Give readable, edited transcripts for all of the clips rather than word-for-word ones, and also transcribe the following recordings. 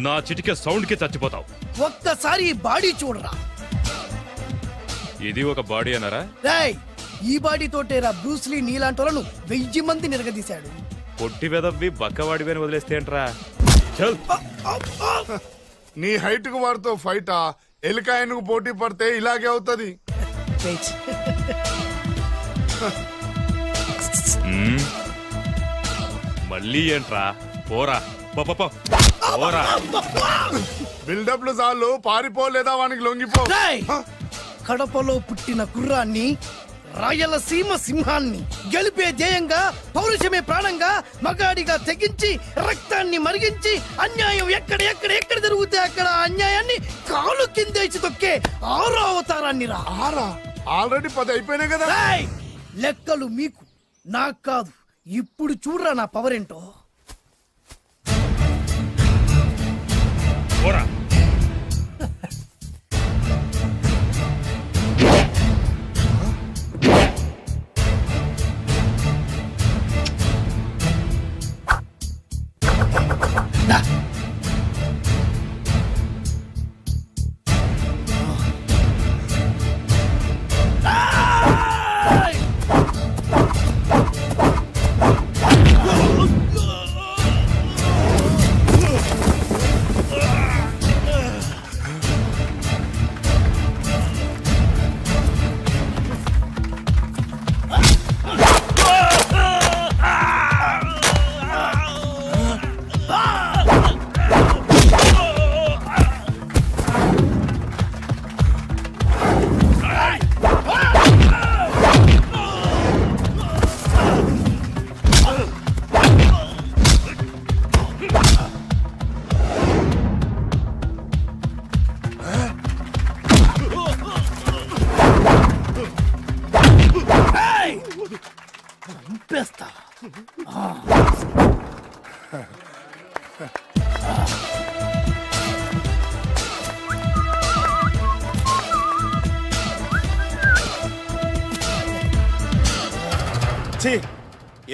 నా చిటికే సౌండ్ కి చచ్చిపోతావు. ఒక్కసారి ఈ బాడీ చూడరా. ఇది ఒక బాడీ అన్నారా? రేయ్, ఈ బాడీ తోటేరా బ్రూస్లీ నీలాంటోలను 1000 మంది నిరగదీశాడు. పొట్టి వెదవ్వి బక్కవాడి అని వదిలేస్తే ఏంట్రా? చల్. నీ హైట్ కు వాడితో ఫైటా? ఎలికాయనకు పోటీ పడితే ఇలాగే అవుతది. మళ్ళీ ఏంట్రా? పోరా పోరా. బిల్డప్లు చాలు, పారిపోలేదా వానికి లొంగిపో. రేయ్, కడపలో పుట్టిన కుర్రాన్ని, రాయలసీమ సింహాన్ని గెలిపే ధ్యేయంగా, పౌరుషమే ప్రాణంగా, మగాడిగా తెగించి రక్తాన్ని మరిగించి అన్యాయం ఎక్కడ జరుగుతే అక్కడ అన్యాయాన్ని కాలు కిందేసి తొక్కే 6వ అవతారాన్ని రా. ఆల్రెడీ 10 అయిపోయినాయి కదా. రేయ్, లెక్కలు మీకు, నాకు కాదు. ఇప్పుడు చూడరా నా పవర్ ఏంటో. పోరా. చంపేస్తా.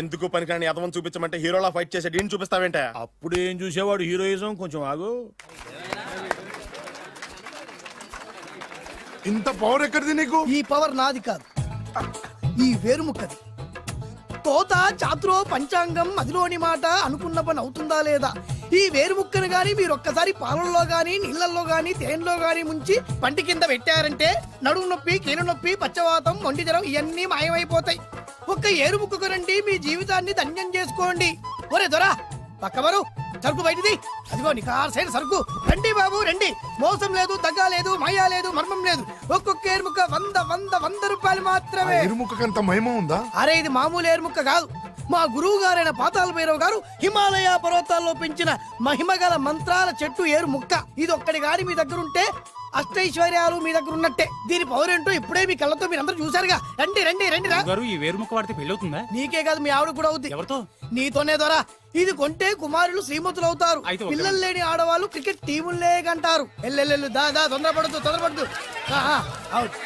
ఎందుకు పనికిరాని అదవం చూపించమంటే హీరోలా ఫైట్ చేసే డీన్ చూపిస్తావేంట? అప్పుడు ఏం చూసేవాడు హీరోయిజం. కొంచెం ఆగు. ఇంత పవర్ ఎక్కడిది నీకు? ఈ పవర్ నాది కాదు, ఈ వేరుముక్కది. తోత చాతురో పంచాంగం మదిలోని మాట అనుకున్న పని అవుతుందా లేదా? ఈ వేరుముక్కను గాని మీరొక్కసారి పాలల్లో గాని నీళ్లలో గాని తేనెలో గాని ముంచి పంటి కింద పెట్టారంటే నడుము నొప్పి, కీలు నొప్పి, పచ్చవాతం, మొండి జ్వరం ఇవన్నీ మాయమైపోతాయి. ఒక్క ఏరుముక్కకు రండి, మీ జీవితాన్ని ధన్యం చేసుకోండి. ఒరే దొరా, పక్కవరు సరుకు బయటిది. అదిగో నికార్సైన సరుకు. రండి బాబు రండి. మోసం లేదు, దగ్గ లేదు, మాయా లేదు, మర్మం లేదు. ఒక్కొక్క ఏరుముక్క 100 రూపాయలు మాత్రమే. ఎరుముకంత మహిమ ఉందా? అరే, ఇది మామూలు ఏరుముక్క కాదు. మా గురువు గారైన పాతాళ భైరవ్ గారు హిమాలయ పర్వతాల్లో పెంచిన మహిమగల మంత్రాల చెట్టు ఏరుముక్క. ఇది ఒక్కడి గాని మీ దగ్గర ఉంటే అష్టైశ్వర్యాలు మీ దగ్గర ఉన్నట్టే. దీని పవర్ ఏంటో ఇప్పుడే మీ కళ్ళతో మీరందరూ చూసారుగా. రండి రండి రండి రా. ఈ వేరుముక్క వాడితే పెళ్ళవుతుందా? నీకే కాదు, మీ ఆవిడ కూడా అవుతుంది. ఎవరితో? నీతోనే ద్వారా. ఇది కొంటే కుమారులు శ్రీమంతులు అవుతారు. పిల్లలు లేని ఆడవాళ్ళు క్రికెట్ టీములే కంటారు. ఎల్లెల్లు దా దా, తొందరపడద్దు.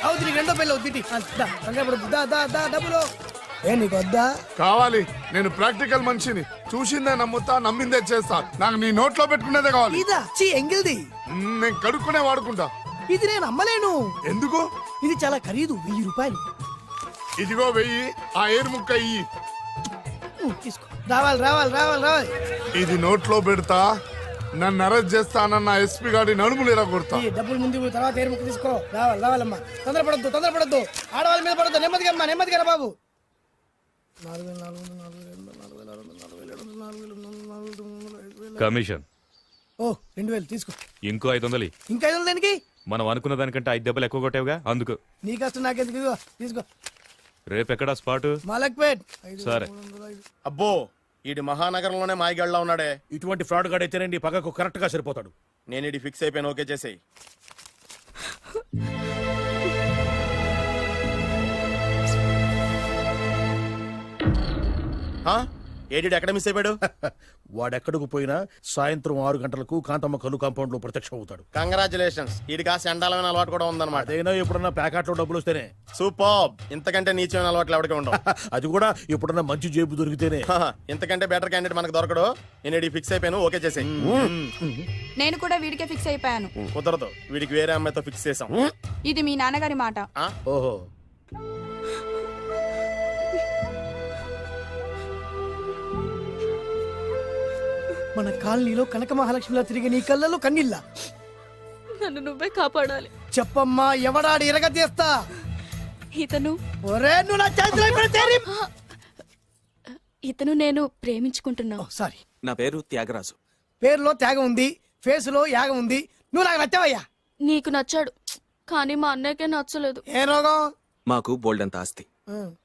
అవుతుంది, నీకు రెండో పెళ్ళి అవుతుంది. తొందరపడద్దు, దా దా దా. డబ్బులు ఏ నీకు వద్దా? కావాలి. నేను ప్రాక్టికల్ మనిషిని. చూసిందే నమ్ముతా, నమ్మిందే చేస్తా. నాకు నీ నోట్లో పెట్టుకునేదే కావాలి. ఇదా ఎంగిల్ది? నేను కడుక్కునే వాడుకుంటా. ఇది నేను అమ్మలేను. ఎందుకు? ఇది చాలా ఖరీదు, 1000 రూపాయలు. ఇదిగో 1000. ఆ ఏరుముక్క ఇయ్యి. తీసుకో. రావాలి. ఇది నోట్లో పెడతా, నన్ను అరెస్ట్ చేస్తానన్న ఎస్పీ గారి నడుములు ఇలా కొడతా. డబ్బులు ముందు తర్వాత ఏరుముక్క తీసుకో. రావాలమ్మా. తొందరపడద్దు. ఆడవాళ్ళ మీద పడద్దు. నెమ్మదిగా బాబు. కమిషన్. ఓ 2000 తీసుకో. ఇంకో 500. ఇంకా 500 దేనికి? మనం అనుకున్న దానికంటే 5 దెబ్బలు ఎక్కువ కొట్టావుగా, అందుకు. నీ కష్టం నాకెందుకు? తీసుకో. రేపెక్కడా స్పాట్? మలక్పేట్. సరే. అబ్బో, ఈడి మహానగరంలోనే మాయగాళ్ళ ఉన్నాడే. ఇటువంటి ఫ్రాడ్ గాడు అయితేనండి పగకు కరెక్ట్ గా సరిపోతాడు. నేను ఇది ఫిక్స్ అయిపోయాను. ఓకే చేసేయి. ఏడి ఎక్కడ మిస్ అయిపోయాడు? వాడెక్కడికి పోయినా సాయంత్రం 6 గంటలకు కాంతమ్మ కల్లు కాంపౌండ్ లో ప్రత్యక్షం అవుతాడు. కంగ్రాచులేషన్స్, వీడికి ఆ సెండాలమైన అలవాటు కూడా ఉందన్నమాట. అదైనా ఎప్పుడన్నా ప్యాకెట్లో డబ్బులు వస్తేనే. సూపర్, ఇంతకంటే నీచమైన అలవాట్లు ఎవరికి ఉండవు. అది కూడా ఎప్పుడన్నా మంచి జేబు దొరికితేనే. ఇంతకంటే బెటర్ క్యాండిడేట్ మనకు దొరకడు. నేను ఫిక్స్ అయిపోయాను, ఓకే చేసే. నేను కూడా వీడికే ఫిక్స్ అయిపోయాను. కుదరదు, వీడికి వేరే అమ్మాయితో ఫిక్స్ చేసాం. ఇది మీ నాన్నగారి మాట. ఓహో, మన కాలనీలో కనక మహాలక్ష్మిలా తిరిగి నీ కళ్ళలో కన్నీళ్ళ. నన్ను నువ్వే కాపాడాలి. చెప్పమ్మా, ఎవడాడి ఎరగ తీస్తా. ఇతను ఒరే నువ్వు నా చేతిలో పెడితేరి. ఇతను నేను ప్రేమించుకుంటున్నా. సారీ, నా పేరు త్యాగరాజు. పేరులో త్యాగం ఉంది, ఫేస్ లో యాగం ఉంది. నువ్వు నాకు నచ్చావయ్యా. నీకు నచ్చాడు, కానీ మా అన్నయ్యకే నచ్చలేదు. ఏ రోగం? మాకు బోల్డంత ఆస్తి.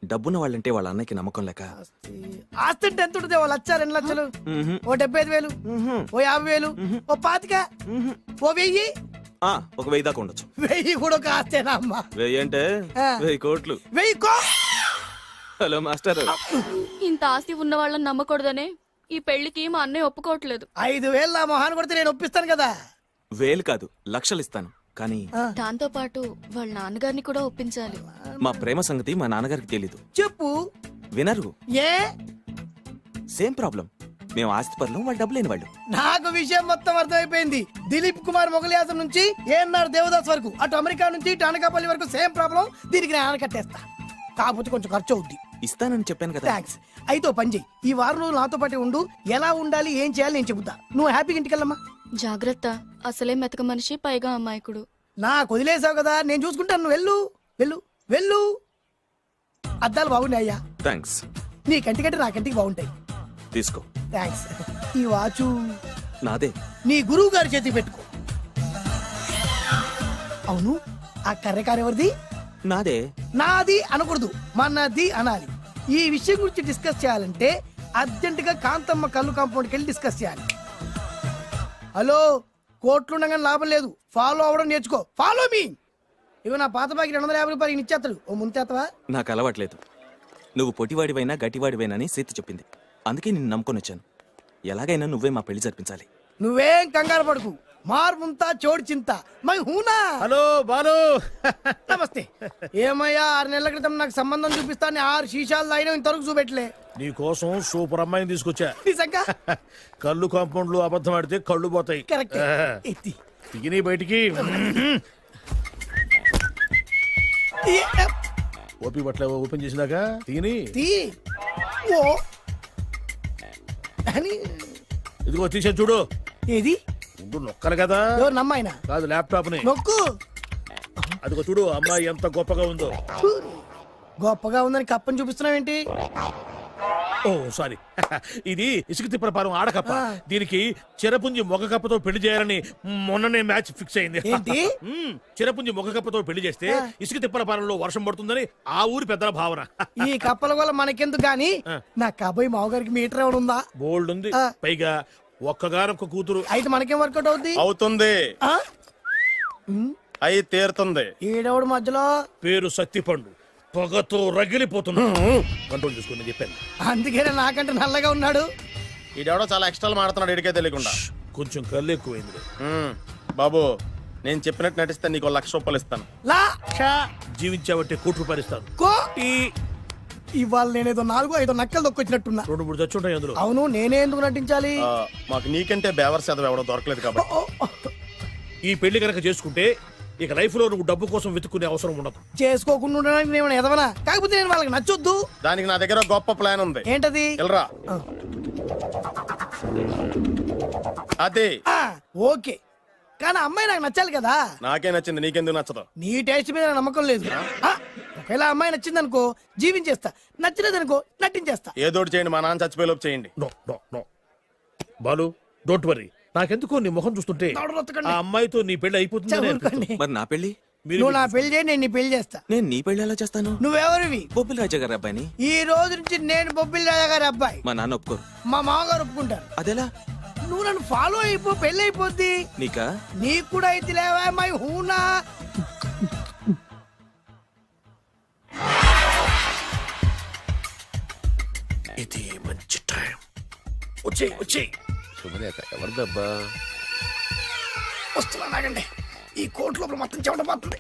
డబ్బున్న వాళ్ళంటే వాళ్ళ అన్నయ్యకి నమ్మకం లేక. ఆస్తి అంటే ఎంత ఉంటుంది? 2 లక్షలు, ఓ 75,000, ఓ 50,000, ఓ 25, ఓ 1000. ఒక 1000 దాకా ఉండొచ్చు. 1000 కూడా ఒక ఆస్తేనా అమ్మా? 1000 అంటే 1000 కోట్లు. 1000 హలో మాస్టర్, ఇంత ఆస్తి ఉన్న వాళ్ళని నమ్మకూడదనే ఈ పెళ్లికి మా అన్నయ్య ఒప్పుకోవట్లేదు. 5,000 నా మొహాన్ని కొడితే నేను ఒప్పిస్తాను కదా. 1000 కాదు, లక్షలు ఇస్తాను. కానీ దాంతో పాటు వాళ్ళ నాన్నగారిని కూడా ఒప్పించాలి. మా ప్రేమ సంగతి మా నాన్నగారికి తెలీదు. చెప్పు. వినరు. ఏ? Same problem. మేము ఆస్తి పరులు, వాళ్ళు డబ్బు లేని వాళ్ళు. నాకు విషయం మొత్తం అర్థమైపోయింది. దిలీప్ కుమార్ మొగలియాసం నుంచి ఏఎన్ఆర్ దేవదాస్ వరకు, అటు అమెరికా నుంచి ఇటు అనకాపల్లి వరకు సేమ్ ప్రాబ్లం. దీనికి నేను ఆనకట్టేస్తా, కాకపోతే కొంచెం ఖర్చు అవుద్ది. ఇస్తానని చెప్పాను కదా. థ్యాంక్స్. అయితే ఓ పని చెయ్యి, ఈ వారం రోజులు నాతో పాటే ఉండు. ఎలా ఉండాలి, ఏం చేయాలి నేను చెబుతా. నువ్వు హ్యాపీగా ఇంటికెళ్ళమ్మా. జాగ్రత్త, అసలే మెతక మనిషి, పైగా అమాయకుడు. నాకు వదిలేసావు కదా, నేను చూసుకుంటాను. నువ్వు వెళ్ళు వెళ్ళు వెళ్ళు. అద్దాలు బాగున్నాయి అయ్యా. థ్యాంక్స్. నీ కంటికంటే నా కంటికి బాగుంటాయి. తీసుకో. థ్యాంక్స్. ఈ వాచు నాదే. నీ గురువు గారి చేతికి పెట్టుకో. అవును, ఆ కర్రకారు ఎవరిది? నాదే. నాది అనకూడదు, మనది అనాలి. ఈ విషయం గురించి డిస్కస్ చేయాలంటే అర్జెంట్ గా కాంతమ్మ కళ్ళు కాంపౌండ్కి వెళ్ళి డిస్కస్ చేయాలి. హలో, కోట్లుండగానే లాభం లేదు. ఫాలో అవ్వడం నేర్చుకో. Follow me. ఇవి నా పాత బాకి 250 రూపాయలు ఇచ్చేస్తాడు. ఓ ముంతేత్తవా? నాకు అలవాట్లేదు. నువ్వు పొటివాడివైనా గట్టివాడివైనా అని సీత చెప్పింది. అందుకే నిన్ను నమ్ముకొని వచ్చాను. ఎలాగైనా నువ్వే మా పెళ్లి జరిపించాలి. నువ్వేం కంగారు పడుకు. మార్ముంతా చోడు చింత మై హూనా. హలో బాలు. నమస్తే. ఏమయ్యా, 6 నెలల క్రితం నాకు సంబంధం చూపిస్తాను 6 శీషాలు అయినా ఇంతవరకు చూపెట్టలే. నీ కోసం సూపర్ అమ్మాయిని తీసుకొచ్చా. నిజంగా? కళ్ళు కాంపౌండ్ లో అబద్ధం ఆడితే కళ్ళు పోతాయి. కరెక్ట్. ఎత్తి తిని బయటికి. ఓపి బట్ల ఓపెన్ చేసినాక తిని. తీ. ఓ అని. ఇదిగో తీసే చూడు. ఏది? ముందు నొక్కలు కదా. ఎవరు నమ్మాయినా? కాదు, ల్యాప్టాప్ ని నొక్కు. అదిగో చూడు, అమ్మాయి ఎంత గొప్పగా ఉందో. గొప్పగా ఉందని కప్పని చూపిస్తున్నావేంటి? ఓ సారీ, ఇది ఇసుక తిప్పల పారం ఆడకప్ప. దీనికి చిరపుంజి మొగ కప్పతో పెళ్లి చేయాలని మొన్ననే మ్యాచ్ ఫిక్స్ అయింది. ఏంటి? చిరపుంజి మొగ కప్పతో పెళ్లి చేస్తే ఇసుక తిప్పల పారంలో వర్షం పడుతుందని ఆ ఊరి పెద్దల భావన. ఈ కప్పల వల్ల మనకెందుకు గాని, నా కాబోయే మావగారికి మీటర్ ఎవడు ఉందా? బోల్డ్ ఉంది. పైగా ఒక్కగారొక్క కూతురు. అయితే మనకేం వర్కౌట్ అవుద్ది? అవుతుంది, ఆ? అయి తీరుతుంది. ఈడెవడు మధ్యలో? పేరు సత్తిపండు, పొగతో రగిలిపోతున్నా. కంట్రోల్ చూసుకుని చెప్పాను. అందుకే నాకంటే నల్లగా ఉన్నాడు. ఈడెవడో చాలా ఎక్స్ట్రాలు మాడుతున్నాడు, ఇడికే తెలియకుండా. కొంచెం కళ్ళు ఎక్కువైంది. బాబు, నేను చెప్పినట్టు నటిస్తే నీకు 1,00,000 రూపాయలు ఇస్తాను. లా జీవించాబట్టే ₹1,00,000 ఇస్తాను. కోటి. ఇవాళ నేనేదో 4-5 నక్కలు దొక్కొచ్చినట్టున్నా. 2-3 చచ్చుంటాయి అందులో. అవును, నేనే ఎందుకు నటించాలి? మాకు నీకంటే బేవర్ చదవ ఎవడో దొరకలేదు కాబట్టి. ఈ పెళ్లి కనుక చేసుకుంటే ఇక లైఫ్ లో నువ్వు డబ్బు కోసం వెతుక్కునే అవసరం ఉండదు. చేసుకోకుండా ఉండడానికి నేను ఎదవనా? కాకపోతే నేను వాళ్ళకి నచ్చొద్దు. దానికి నా దగ్గర గొప్ప ప్లాన్ ఉంది. ఏంటది? వెళ్ళరా. అదే. ఓకే, కానీ అమ్మాయి నాకు నచ్చాలి కదా. నాకే నచ్చింది, నీకెందుకు నచ్చదు? నీ టేస్ట్ మీద నాకు నమ్మకం లేదు. ఒకవేళ అమ్మాయి నచ్చింది అనుకో జీవించేస్తా, నచ్చలేదు అనుకో నటించేస్తా. ఏదోటి చేయండి, మా నాన్న చచ్చిపోయేలోపు చేయండి. No no no Balu, don't worry. నాకెందుకో నీ ముఖం చూస్తుంటే ఆ అమ్మాయితో నీ పెళ్లి అయిపోతుంది. మరి నా పెళ్లి? నువ్వు నా పెళ్లి చేయి, నేను నీ పెళ్లి చేస్తా. నేను నీ పెళ్లి ఎలా చేస్తాను? నువ్వెవరివి? బొబ్బిలి రాజా గారి అబ్బాయిని. ఈ రోజు నుంచి నేను బొబ్బిలి రాజా గారి అబ్బాయి. మా నాన్న ఒప్పుకోరు. మా మామగారు ఒప్పుకుంటారు. అదెలా? నువ్వు నన్ను ఫాలో అయిపో, పెళ్లి అయిపోద్ది. నీకా? నీకు కూడా అయితే లేవా మై హూనా. ఇది మంచి టైం. వచ్చేయ్ వచ్చేయ్. శుభలేఖ ఎవరిదబ్బా? వస్తున్నా నాగండి. ఈ కోర్టు లోపల మొత్తం చెమట పోతుంది.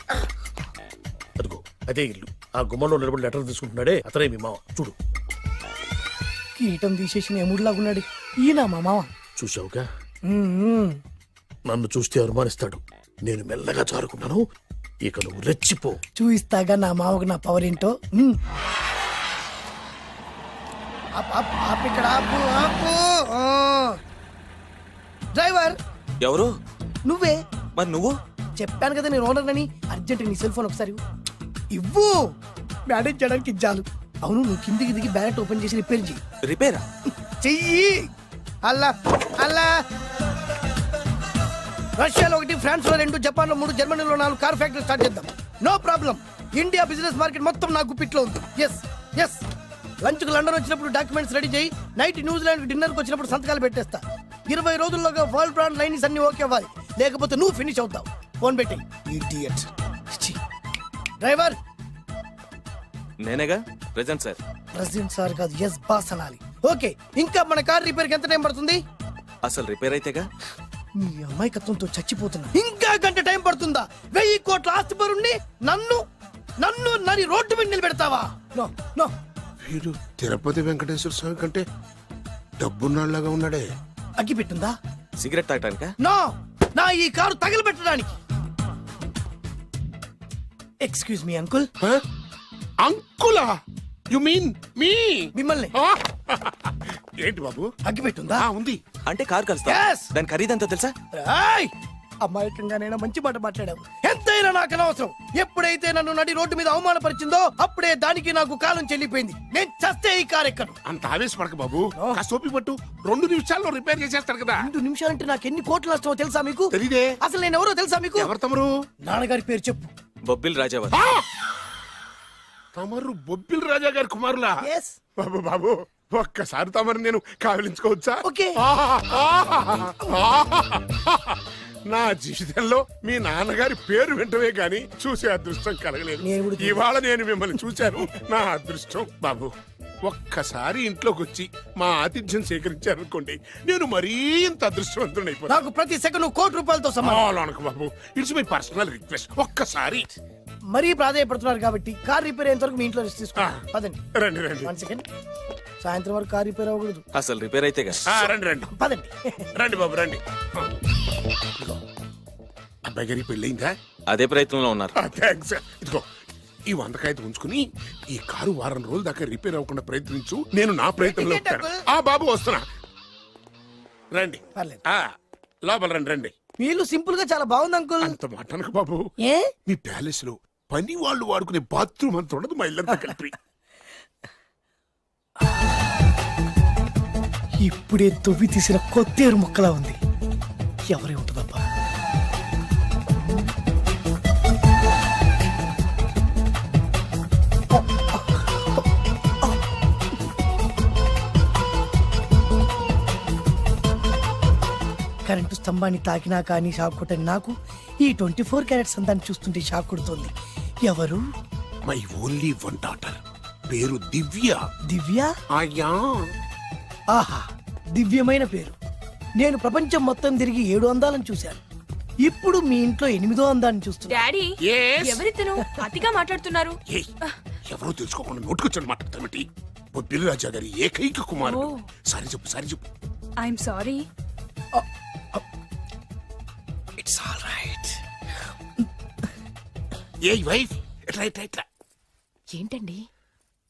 అదిగో అదే ఇల్లు. ఆ గుమ్మంలో నిలబడి లెటర్ తీసుకుంటున్నాడే అతనే మీ మామ. చూడు. కీటం తీసేసిన ఎముడిలాగున్నాడు. ఈయన మా మామ. చూసావుగా, మ్మ్. నన్ను చూస్తే అనుమానిస్తాడు. నేను మెల్లగా చారుకున్నాను. ఇక నువ్వు రెచ్చిపో. చూయిస్తాగా నా మామకు నా పవర్ ఏంటో. మ్మ్. ఆపు ఇక్కడ ఆపు ఆపు. ఆ. డ్రైవర్ ఎవరు? నువ్వే. మరి నువ్వు? చెప్పాను కదా నేను ఓనర్ అని. అర్జెంట్ నీ సెల్ ఫోన్ ఒకసారి ఇవ్వు. మేనేజ్ చేయడానికి ఇచ్చాను. అవును, నువ్వు కిందికి దిగి బ్యానెట్ ఓపెన్ చేసి రిపేర్ చెయ్యి. రిపేరా? చెయ్యి. అల్లా అల్లా. రష్యాలో 1, ఫ్రాన్స్ లో 2, జపాన్ లో 3, జర్మనీలో 4 కార్ ఫ్యాక్టరీ స్టార్ట్ చేద్దాం. No problem. India business market మొత్తం నా గుప్పిట్లో ఉంది. Yes yes. లంచ్ కు లండన్ వచ్చినప్పుడు డాక్యుమెంట్స్ రెడీ చేయి. నైట్ న్యూజిలాండ్ డిన్నర్ కు వచ్చినప్పుడు సంతకాలు పెట్టేస్తా. 20 రోజుల్లోగా వరల్డ్ బ్రాండ్ లైన్స్ అన్ని ఓకే అవ్వాలి. లేకపోతే నువ్వు ఫినిష్ అవుతావు. ఫోన్ పెట్టి. ఇడియట్. డ్రైవర్. నేనేగా ప్రెజెంట్ సార్. ప్రెసిడెంట్ సార్ కాదు, ఎస్ బాస్ అనాలి. ఓకే, ఇంకా మన కార్ రిపేర్ కి ఎంత టైం పడుతుంది? అసలు రిపేర్ అయితేగా. మీ అమాయకత్వంతో చచ్చిపోతున్నా. ఇంకా గంట టైం పడుతుందా? 1000 కోట్ల ఆస్తి పరుణ్ణి నన్ను నన్ను నరి రోడ్డు మీద నిలబెడతావా? No no. వీడు తిరుపతి వెంకటేశ్వర స్వామి కంటే డబ్బున్నాళ్ళగా ఉన్నాడే. అగ్గి పెట్టుందా? సిగరెట్ తాగటానికా? నో, నా ఈ కారు తగలబెట్టడానికి. Excuse me uncle. అంకులా? You mean me? మిమ్మల్ని. ఏంటి బాబు? అగ్గి పెట్టుందా? ఉంది. అంటే కార్ కలుస్తా. Yes. దాని ఖరీదంతా తెలుసా? రాయ్. అమాయకంగానైనా మంచి మాట మాట్లాడావు. ఎంతైనా నాకు అనవసరం. ఎప్పుడైతే నన్ను నడి రోడ్డు మీద అవమానపరిచిందో అప్పుడే దానికి నాకు కాలం చెల్లిపోయింది. నేను చస్తే ఈ కారు ఎక్కను. అంత ఆవేశపడక బాబు. కాస్త ఓపిక పట్టు. 2 నిమిషాల్లో రిపేర్ చేసేస్తాడు కదా. 2 నిమిషాలంటే నాకు ఎన్ని కోట్ల నష్టమో తెలుసా మీకు? తెలీదే. అసలు నేను ఎవరో తెలుసా మీకు? ఎవరు తమరు? నాన్నగారి పేరు చెప్పు. బొబ్బిల్ రాజావారు. తమరు బొబ్బిల్ రాజా గారి కుమారులా? Yes. బాబు బాబు, ఒక్కసారి తమరు నేను కావలించుకోవచ్చా? ఓకే. నా జీవితంలో మీ నాన్నగారి పేరు వింటమే గాని చూసే అదృష్టం కలగలేదు. నేను కూడా చూశాను. ఇవాళ నేను మిమ్మల్ని చూశాను. నా అదృష్టం. బాబు, ఒక్కసారి ఇంట్లోకి వచ్చి మా ఆతిథ్యం సేకరించారనుకోండి, నేను మరీ ఇంత అదృష్టవంతుడైపోతాను. నాకు ప్రతి సెకండ్ కోటి సమానం. అనకు బాబు, ఇట్స్ మై పర్సనల్ రిక్వెస్ట్. ఒక్కసారి. మరీ ప్రాధాయపడుతున్నారు కాబట్టి కార్ రిపేర్ అయ్యేంత వరకు మీ ఇంట్లో రెస్ట్ తీసుకో. పదండి. రండి రండి. 1 సెకండ్. సాయంత్రం వరకు కార్ రిపేర్ అవ్వకూడదు. అసలు రిపేర్ అయితేగా. రండి రండి. పదండి. రండి బాబు రండి. అబ్బాయి గారికి పెళ్ళయిందా? అదే ప్రయత్నంలో ఉన్నారు. థ్యాంక్స్. ఇదిగో ఈ 100 కాగితం ఉంచుకుని ఈ కారు వారం రోజుల దాకా రిపేర్ అవ్వకుండా ప్రయత్నించు. నేను నా ప్రయత్నంలో ఉంటాను. బాబు వస్తున్నా. రండి. పర్లేదు. లోపల రండి రండి. మీ ఇల్లు సింపుల్ గా చాలా బాగుంది అంకుల్. అంత మాట అనకు బాబు. ఏ? మీ ప్యాలెస్ లో పని వాళ్ళు వాడుకునే బాత్రూమ్ అంత ఉండదు మా ఇల్లంతా కలిపి. ఇప్పుడే తొవ్వి తీసిన కొత్తేరు ముక్కలా ఉంది. ఎవరే ఉంటుందబ్బా? కరెంటు స్తంభాన్ని తాకినా కానీ షాక్ కొట్టని నాకు ఈ 24 క్యారెట్స్ అందాన్ని చూస్తుంటే షాక్ కొడుతోంది. ఎవరు? My only 1 daughter. పేరు దివ్య. దివ్య? అయ్యా. ఆహా, దివ్యమైన పేరు. నేను ప్రపంచం మొత్తం తిరిగి 7 అందాలను చూశాను. ఇప్పుడు మీ ఇంట్లో 8వ అందాన్ని చూస్తున్నా. Daddy, Yes? ఎవరితను అతిగా మాట్లాడుతున్నారు? ఏయ్, ఎవరో తెలుసుకోకుండా నోటుకొచ్చాడు మాట్లాడతామటి. బొబ్బిలి రాజా గారి ఏకైక కుమారుడు. సారీ చెప్పు సారీ చెప్పు. I'm sorry. It's all right. A wife, ఎట్లా ఎట్లా ఎట్లా. ఏంటండి?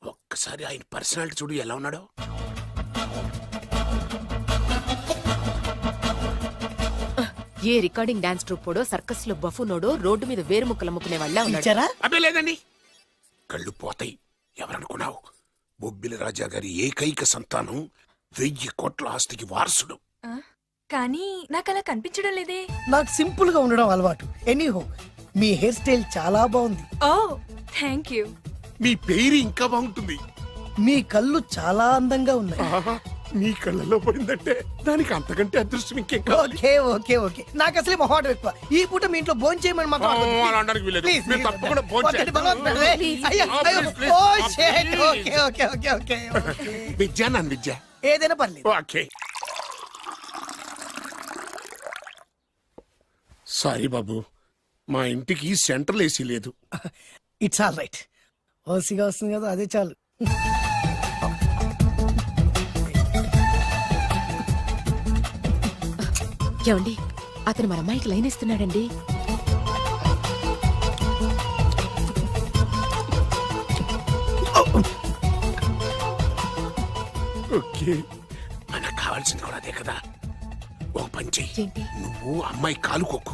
ఒక్కసారి ఆయన పర్సనాలిటీ చూడు ఎలా ఉన్నాడో. ఏ రికార్డింగ్ డాన్స్ ట్రూపోడో సర్కస్ లో బఫునోడో రోడ్డు మీద వేరు ముక్కలు అమ్ముకునే వాళ్ళ ఇచ్చారా? అబ్బే లేదండి. కళ్ళు పోతాయి. ఎవరనుకున్నావు? బొబ్బిలి రాజా గారి ఏకైక సంతానం, 1000 కోట్ల ఆస్తికి వారసుడు. కానీ నాకు అలా కనిపించడం లేదే. నాకు సింపుల్ గా ఉండడం అలవాటు. ఎనీహో, మీ హెయిర్ స్టైల్ చాలా బాగుంది. ఓ థ్యాంక్ యూ. మీ పేరు ఇంకా బాగుంటుంది. మీ కళ్ళు చాలా అందంగా ఉన్నాయి. నీ కళ్ళల్లో పడిందంటే దానికి అంతకంటే అదృష్టం ఇంకేం కావాలి ఓకే ఓకే ఓకే నాకు అసలే మొహాటం ఎక్కువ ఈ పూట మీ ఇంట్లో భోజనం చేయమని మాత్రం అడగొద్దు. అలా అనడానికి వీల్లేదు. Please, మీరు please. తప్పకుండా భోజనం ఒకటి చేయాలి. భగవంతుడు, రే. అయ్యో, అయ్యో. Please, ఓ, please. shit. Okay okay okay okay okay. Vidya నన్ను విద్య ఏదైనా పర్లేదు ఓకే సారీ బాబు మా ఇంటికి సెంట్రల్ ఏసీ లేదు ఇట్స్ ఆల్ రైట్ ఓసిగా వస్తుంది కదా అదే చాలు ఏమండి అతను మన అమ్మాయికి లైన్ ఇస్తున్నాడండి. ఓకే మనకు కావాల్సింది కూడా అదే కదా ఒక పని చెయ్యి ఏంటి? నువ్వు అమ్మాయి కాలుకోకు